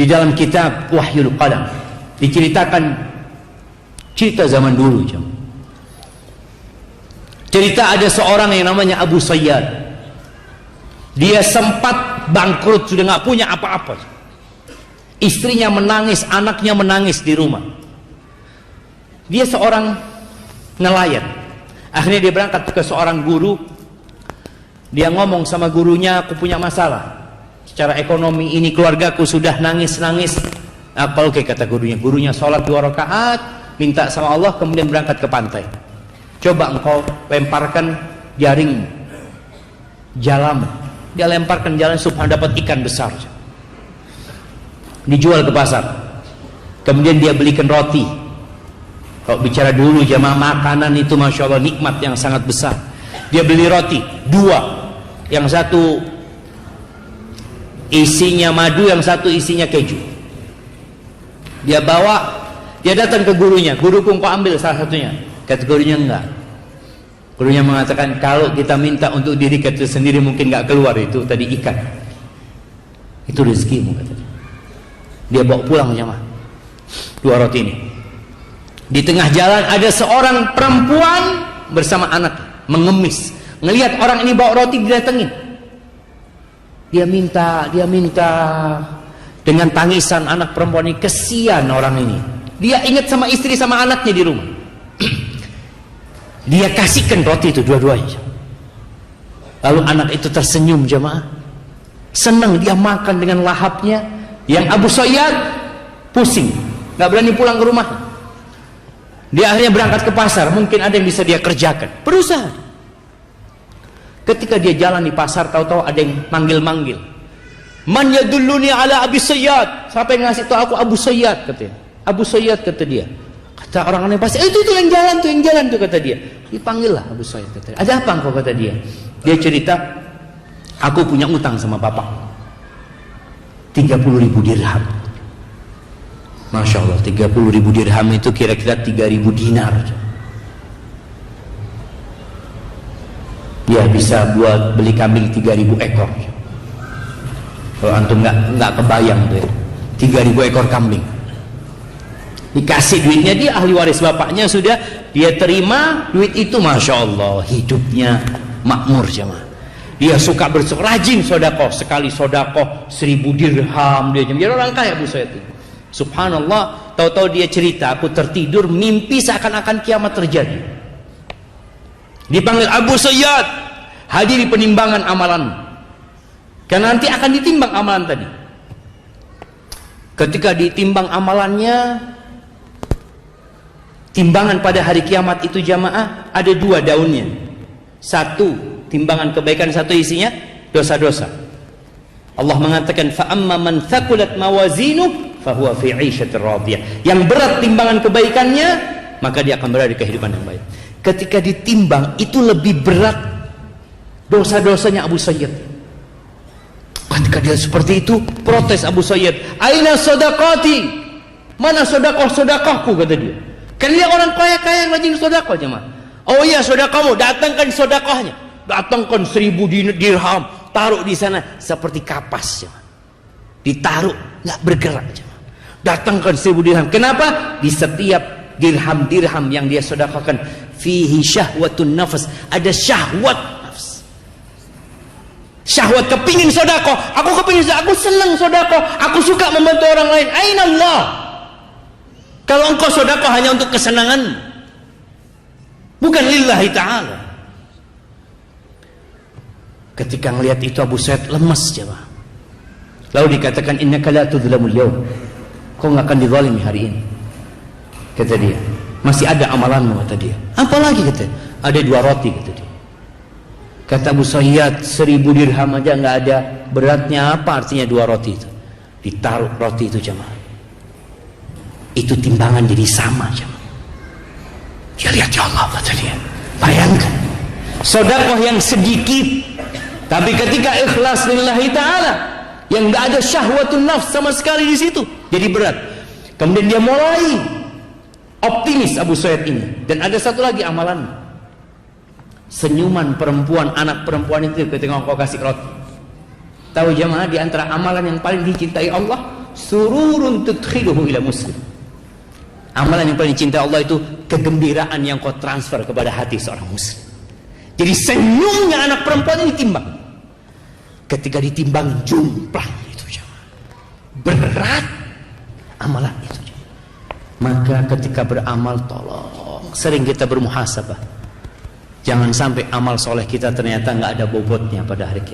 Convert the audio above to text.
Di dalam kitab Wahyul Qalam diceritakan cerita zaman dulu. Cerita ada seorang yang namanya Abu Sayyad. Dia sempat bangkrut, sudah nggak punya apa-apa. Istrinya menangis, anaknya menangis di rumah. Dia seorang nelayan. Akhirnya dia berangkat ke seorang guru. Dia ngomong sama gurunya, aku punya masalah secara ekonomi ini, keluargaku sudah nangis-nangis. Apa oke, kata gurunya. Gurunya sholat 2 rakaat, minta sama Allah, kemudian berangkat ke pantai. Coba engkau lemparkan jaring jalam. Dia lemparkan jalan, subhanallah, dapat ikan besar. Dijual ke pasar. Kemudian dia belikan roti. Kalau bicara dulu jamaah, makanan itu masya Allah nikmat yang sangat besar. Dia beli roti 2, yang satu isinya madu, yang satu isinya keju. Dia bawa, dia datang ke gurunya. Guruku, engkau ambil salah satunya. Kata gurunya, enggak. Gurunya mengatakan, kalau kita minta untuk diri kita sendiri mungkin enggak keluar itu tadi ikan. Itu rezekimu, kata dia. Dia bawa pulang jamaah 2 roti ini. Di tengah jalan ada seorang perempuan bersama anak mengemis. Ngelihat orang ini bawa roti, didatengin. Dia minta dengan tangisan anak perempuan ini. Kesian orang ini. Dia ingat sama istri sama anaknya di rumah. Dia kasihkan roti itu dua-duanya. Lalu anak itu tersenyum jemaah. Senang dia makan dengan lahapnya. Yang Abu Sayyad pusing, gak berani pulang ke rumah. Dia akhirnya berangkat ke pasar. Mungkin ada yang bisa dia kerjakan, berusaha. Ketika dia jalan di pasar, tahu-tahu ada yang manggil-manggil. Man yadulluni ala Abi Sayyad. Siapa yang ngasih tahu aku Abu Sayyad, katanya. Abu Sayyad, kata dia. Kata orang aneh pasti, itu yang jalan tuh, kata dia. Dipanggil lah Abu Sayyad, kata dia. Ada apa engkau, kata dia. Dia cerita, aku punya utang sama bapak 30.000 dirham. Masya Allah, 30.000 dirham itu kira-kira 3.000 dinar. Dia bisa buat beli kambing 3.000 ekor. Kalau antum nggak kebayang tuh ya, 3.000 ekor kambing. Dikasih duitnya, dia ahli waris bapaknya sudah, dia terima duit itu, masya Allah, hidupnya makmur jemaah. Dia suka rajin sodakoh, sekali sodakoh 1.000 dirham dia jadi orang kaya Abu Sayyad itu. Subhanallah, tahu-tahu dia cerita, aku tertidur mimpi seakan-akan kiamat terjadi. Dipanggil Abu Sayyad, hadiri penimbangan amalan. Karena nanti akan ditimbang amalan tadi. Ketika ditimbang amalannya, timbangan pada hari kiamat itu jamaah ada 2 daunnya. Satu timbangan kebaikan, satu isinya dosa-dosa. Allah mengatakan fa amma man thaqulat mawazinuhu fa huwa fi 'ishatir radiyah. Yang berat timbangan kebaikannya, maka dia akan berada di kehidupan yang baik. Ketika ditimbang itu lebih berat dosa-dosanya Abu Sayyad. Ketika dia seperti itu, protes Abu Sayyad, "Aina shadaqati?" Mana sedekah-sedekahku, kata dia. Kan dia orang kaya-kaya yang rajin sedekah jemaah. Oh iya, sedekahmu, datangkan sedekahnya. Datangkan 1.000 dirham, taruh di sana seperti kapas jemaah. Ditaruh, nggak bergerak jemaah. Datangkan 1.000 dirham. Kenapa? Di setiap dirham-dirham yang dia sedekahkan, fihi syahwatun nafas, ada syahwat nafs. Syahwat kepingin sedekah, aku kepingin sedekah, aku senang sedekah, aku suka membantu orang lain. Aina Allah? Kalau engkau sedekah hanya untuk kesenangan, bukan lillahi ta'ala. Ketika melihat itu Abu Sayyad lemas jemaah. Lalu dikatakan, innaka la tudzlamul yaum. Kau enggak akan dizalimi hari ini. Kata dia, masih ada amalanmu, kata dia. Apa lagi, kata? Ada 2 roti, kata dia. Kata Abu Sayyad, 1.000 dirham aja enggak ada. Beratnya apa artinya 2 roti itu? Ditaruh roti itu jemaah. Itu timbangan jadi sama jemaah. Dia lihat, ya Allah, kata dia. Bayangkan, sedekah yang sedikit, tapi ketika ikhlas lillahi ta'ala, yang enggak ada syahwatun nafs sama sekali di situ, jadi berat. Kemudian dia mulai optimis Abu Sayyad ini. Dan ada satu lagi amalan, senyuman perempuan, anak perempuan itu ketika kau kasih roti. Tahu jemaah, di antara amalan yang paling dicintai Allah, sururun tudkhiluhu ila muslim. Amalan yang paling cinta Allah itu kegembiraan yang kau transfer kepada hati seorang muslim. Jadi senyumnya anak perempuan ini timbang. Ketika ditimbang jumplang itu jemaah. Berat amalan itu jemaah. Maka ketika beramal tolong sering kita bermuhasabah. Jangan sampai amal soleh kita ternyata nggak ada bobotnya pada hari kiamat.